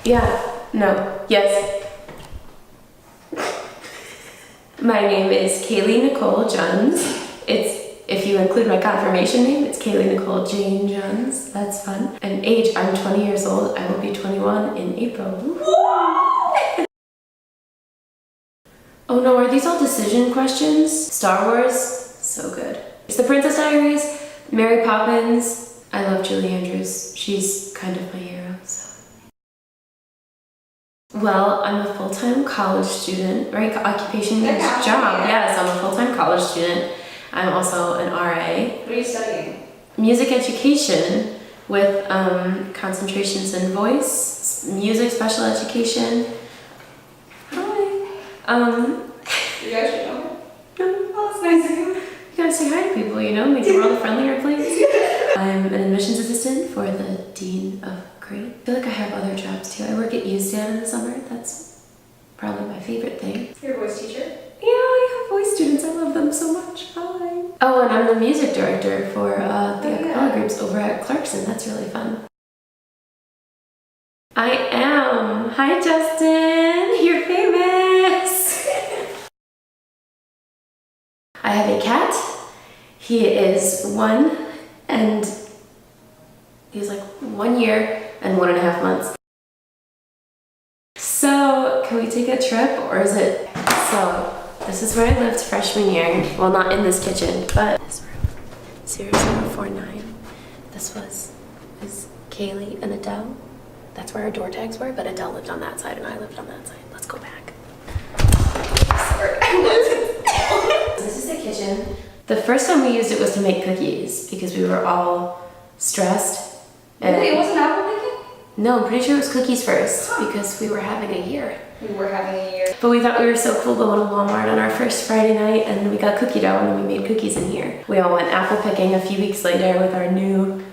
Yeah. No. Yes. My name is Kayleigh Junz. If you include my confirmation name, it's Kayleigh Nicole Jane Junz. That's fun. And age, I'm 20 years old. I will be 21 in April. Oh no, are these all decision questions? Star Wars, so good. It's The Princess Diaries, Mary Poppins. I love Julie Andrews. She's kind of my hero, so. Well, I'm a full-time college student, right? Occupation means job. Yes, I'm a full-time college student. I'm also an RA. What are you studying? Music education with concentrations in voice, music special education. Hi. You actually know her? Oh, it's nice of you. You gotta say hi to people, you know, make the world a friendlier place. I'm an admissions assistant for the Dean of Grade. I feel like I have other jobs too. I work at USAN in the summer. That's probably my favorite thing. You're a voice teacher? Yeah, I have voice students. I love them so much. Hi. Oh, and I'm the music director for the acapella groups over at Clarkson. That's really fun. I am. Hi, Justin. You're famous. I have a cat. He is 1 and he's like 1 year and 1.5 months. So, can we take a trip or is it? So, this is where I lived freshman year. Well, not in this kitchen, but this room. Series number 49. This was Kayleigh and Adele. That's where our door tags were, but Adele lived on that side and I lived on that side. Let's go back. Sorry. This is the kitchen. The first time we used it was to make cookies because we were all stressed. Really? It wasn't apple picking? No, I'm pretty sure it was cookies first because we were having a year. We were having a year. But we thought we were so cool going to Walmart on our first Friday night and we got cookie dough and we made cookies in here. We all went apple picking a few weeks later with our new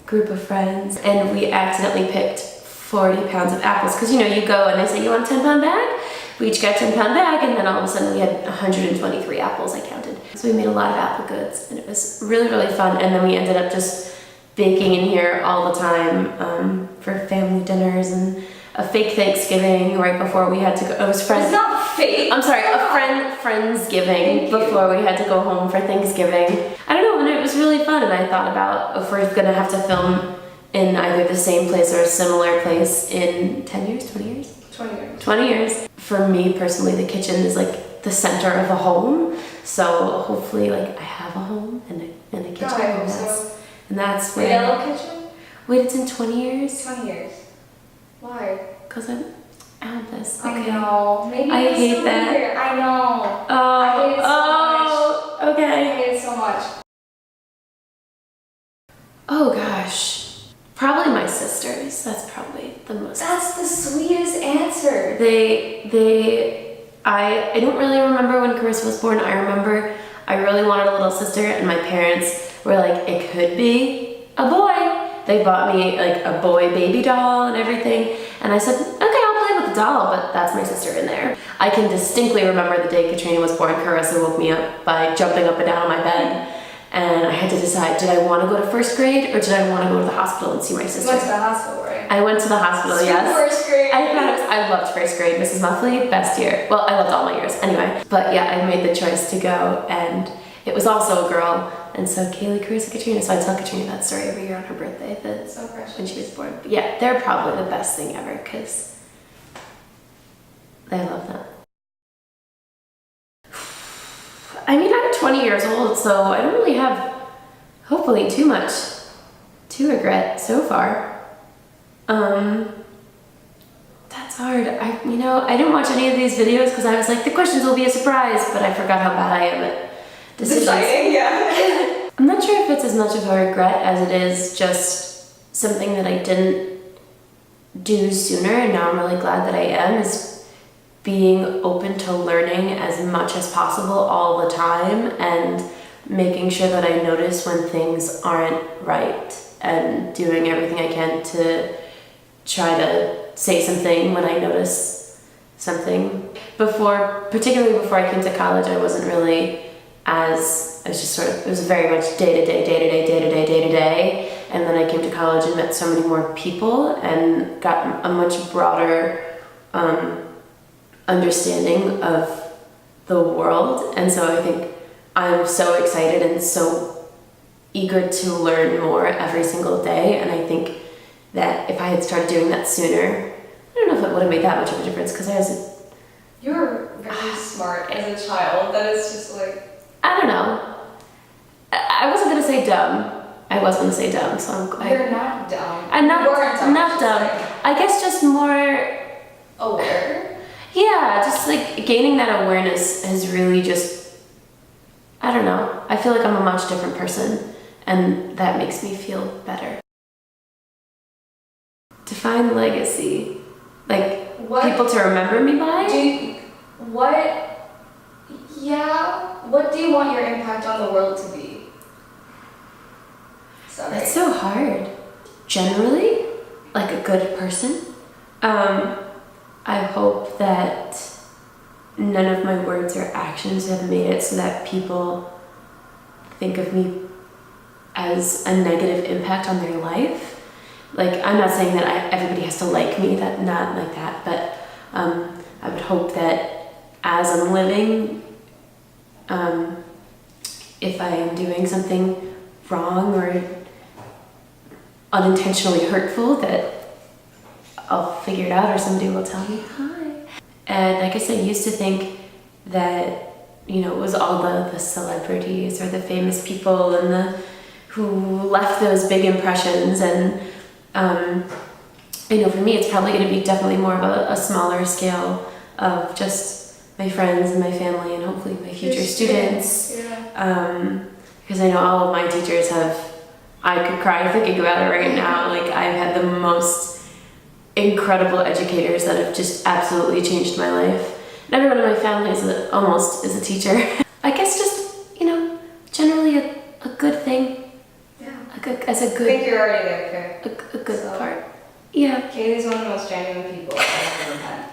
group of friends and we accidentally picked 40 pounds of apples because you know you go and they say you want a 10-pound bag? We each got a 10-pound bag and then all of a sudden we had 123 apples, I counted. So we made a lot of apple goods and it was really, really fun and then we ended up just baking in here all the time for family dinners and a fake Thanksgiving right before we had to go. It was friends. It's not fake. I'm sorry, a friendsgiving before we had to go home for Thanksgiving. I don't know, and it was really fun and I thought about if we're gonna have to film in either the same place or a similar place in 10 years, 20 years? 20 years. 20 years. For me personally, the kitchen is like the center of a home. So hopefully like I have a home and a kitchen. God, I hope so. And that's A where... yellow kitchen? Wait, it's in 20 years? 20 years. Why? Because I have this. I Okay. know. Maybe I it's hate so that. weird. I know. Oh, I hate it so much. okay. I hate it so much. Oh gosh. Probably my sisters. That's probably the most. That's the sweetest answer. I don't really remember when Carissa was born. I remember I really wanted a little sister and my parents were like, it could be a boy. They bought me like a boy baby doll and everything. And I said, okay, I'll play with the doll, but that's my sister in there. I can distinctly remember the day Katrina was born. Carissa woke me up by jumping up and down on my bed. And I had to decide, did I want to go to first grade or did I want to go to the hospital and see my sister? You went to the hospital, right? I went to the hospital, yes. First grade. I loved first grade. Mrs. Muffley, best year. Well, I loved all my years anyway. But yeah, I made the choice to go and it was also a girl. And so Kayleigh, Carissa, Katrina. So I tell Katrina that story every year on her birthday. So precious. When she was born. But yeah, they're probably the best thing ever because I love them. I mean, I'm 20 years old, so I don't really have, hopefully, too much to regret so far. That's hard. I didn't watch any of these videos because I was like, the questions will be a surprise, but I forgot how bad I am at decisions. Deciding, yeah. I'm not sure if it's as much of a regret as it is just something that I didn't do sooner, and now I'm really glad that I am, is being open to learning as much as possible all the time and making sure that I notice when things aren't right and doing everything I can to try to say something when I notice something. Particularly before I came to college, I wasn't really it was very much day to day. And then I came to college and met so many more people and got a much broader understanding of the world. And so I think I'm so excited and so eager to learn more every single day. And I think that if I had started doing that sooner, I don't know if it would have made that much of a difference, because I was You're very smart as a child. That is just like... I don't know. I wasn't going to say dumb. I was going to say dumb, so I'm glad. You're not dumb. I'm not, You weren't dumb. not dumb. I guess just more... Aware? Yeah, just like gaining that awareness has really just... I don't know. I feel like I'm a much different person, and that makes me feel better. Define legacy. Like, What people to remember me by? What do you want your impact on the world to be? Sorry. That's so hard. Generally, like a good person. I hope that none of my words or actions have made it so that people think of me as a negative impact on their life. Like, I'm not saying that everybody has to like me, not like that, but I would hope that as I'm living, if I am doing something wrong or unintentionally hurtful, that I'll figure it out or somebody will tell me, hi. And I guess I used to think that, you know, it was all the celebrities or the famous people and who left those big impressions. And, you know, for me, it's probably going to be definitely more of a smaller scale of just my friends and my family and hopefully my future students. Yeah. Because I know all of my teachers I could cry thinking about it right now. Like, I've had the most incredible educators that have just absolutely changed my life. And everyone in my family almost is a teacher. I guess just, you know, generally a good thing. Yeah. I think you're already there, okay? A good part. Yeah. Kayleigh's one of the most genuine people I've ever met.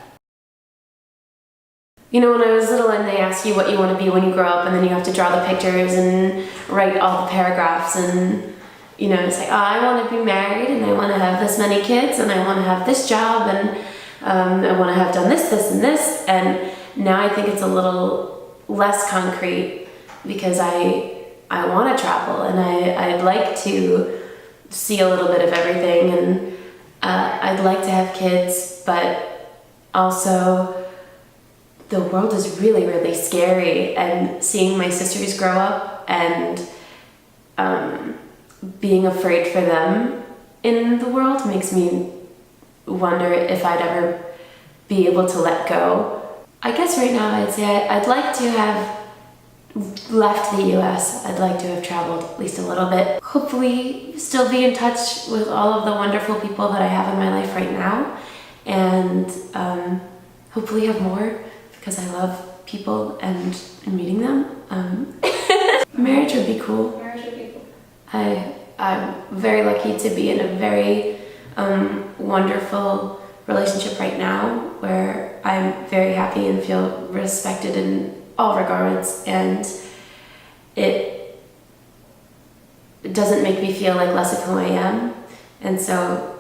You know, when I was little and they ask you what you want to be when you grow up, and then you have to draw the pictures and write all the paragraphs, and, you know, it's like, oh, I want to be married and I want to have this many kids and I want to have this job and I want to have done this, this, and this. And now I think it's a little less concrete because I want to travel and I'd like to see a little bit of everything, and I'd like to have kids, but also the world is really, really scary, and seeing my sisters grow up and being afraid for them in the world makes me wonder if I'd ever be able to let go. I guess right now I'd say I'd like to have left the US. I'd like to have traveled at least a little bit. Hopefully still be in touch with all of the wonderful people that I have in my life right now, and hopefully have more, because I love people and meeting them. Marriage would be cool. Marriage would be cool. I'm very lucky to be in a very wonderful relationship right now where I'm very happy and feel respected in all regards, and it doesn't make me feel like less of who I am. And so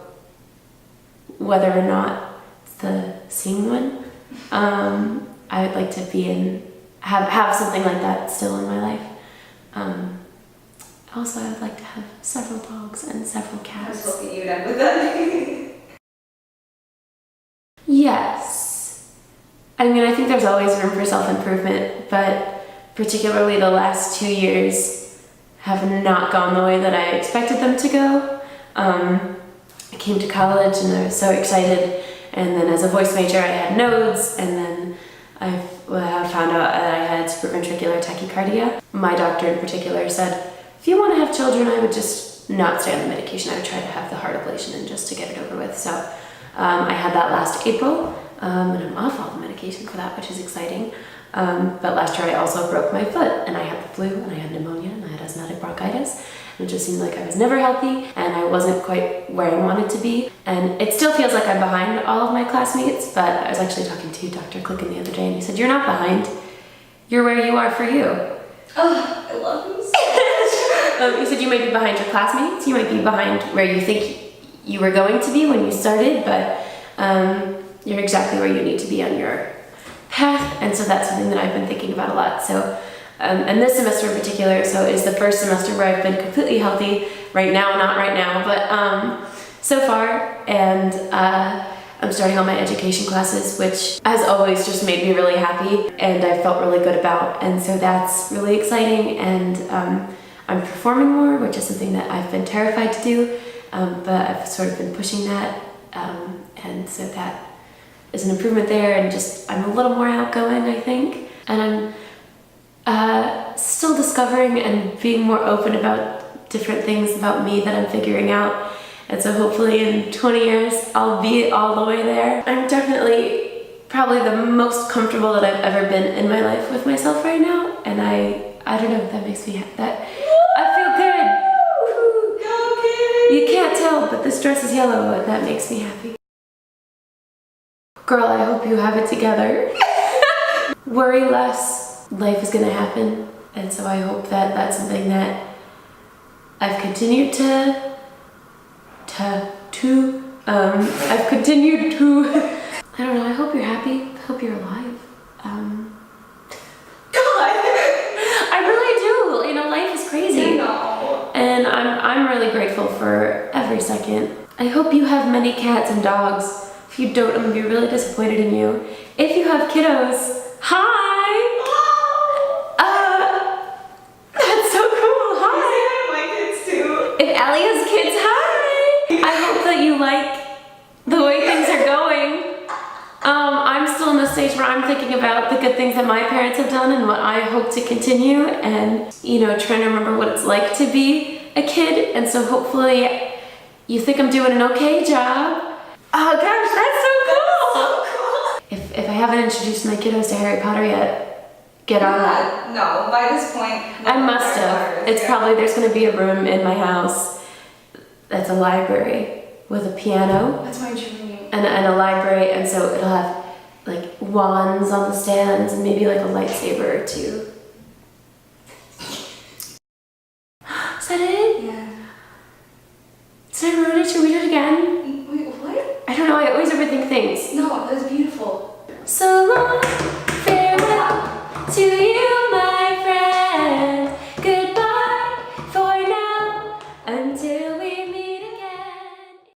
whether or not it's the same one, I would like to be have something like that still in my life. Also, I would like to have several dogs and several I cats. was hoping you'd end with that. Yes. I mean, I think there's always room for self-improvement, but particularly the last 2 years have not gone the way that I expected them to go. I came to college and I was so excited, and then as a voice major I had nodes, and then I found out that I had supraventricular tachycardia. My doctor in particular said, if you want to have children, I would just not stay on the medication. I would try to have the heart ablation and just to get it over with. So I had that last April, and I'm off all the medication for that, which is exciting. But last year I also broke my foot, and I had the flu, and I had pneumonia, and I had asthmatic bronchitis. And it just seemed like I was never healthy, and I wasn't quite where I wanted to be. And it still feels like I'm behind all of my classmates, but I was actually talking to Dr. Clicken the other day, and he said, you're not behind. You're where you are for you. Oh, I love him so much. You said you might be behind your classmates. You might be behind where you think you were going to be when you started, but you're exactly where you need to be on your path. And so that's something that I've been thinking about a lot. So, and this semester in particular, so is the first semester where I've been completely healthy. Right now, not right now, but so far. And I'm starting all my education classes, which as always just made me really happy and I felt really good about. And so that's really exciting. And I'm performing more, which is something that I've been terrified to do, but I've sort of been pushing that. And so that is an improvement there. And just, I'm a little more outgoing, I think. And I'm still discovering and being more open about different things about me that I'm figuring out. And so hopefully in 20 years, I'll be all the way there. I'm definitely probably the most comfortable that I've ever been in my life with myself right now. And I don't know, that makes me happy. I feel good. Okay. You can't tell, but this dress is yellow and that makes me happy. Girl, I hope you have it together. Worry less, life is gonna happen. And so I hope that that's something that I've continued I've continued to, I don't know, I hope you're happy. I hope you're alive. God! I really do. You know, life is crazy. And I'm really grateful for every second. I hope you have many cats and dogs. If you don't, I'm gonna be really disappointed in you. If you have kiddos, hi! That's so cool, hi! My kids too. If Allie has kids, hi! I hope that you like the way things are going. I'm still in the stage where I'm thinking about the good things that my parents have done and what I hope to continue and, you know, trying to remember what it's like to be a kid. And so hopefully you think I'm doing an okay job. Oh gosh, that's so cool! If I haven't introduced my kiddos to Harry Potter yet, get on that. No, by this point. I must have. It's probably, there's gonna be a room in my house that's a library with a piano. That's my dream. And a library, and so it'll have like wands on the stands and maybe like a lightsaber or two. Is that it? Yeah. Did I ruin it? Should we do it again? Wait, what? I don't know, I always overthink things. No, that was beautiful. So long.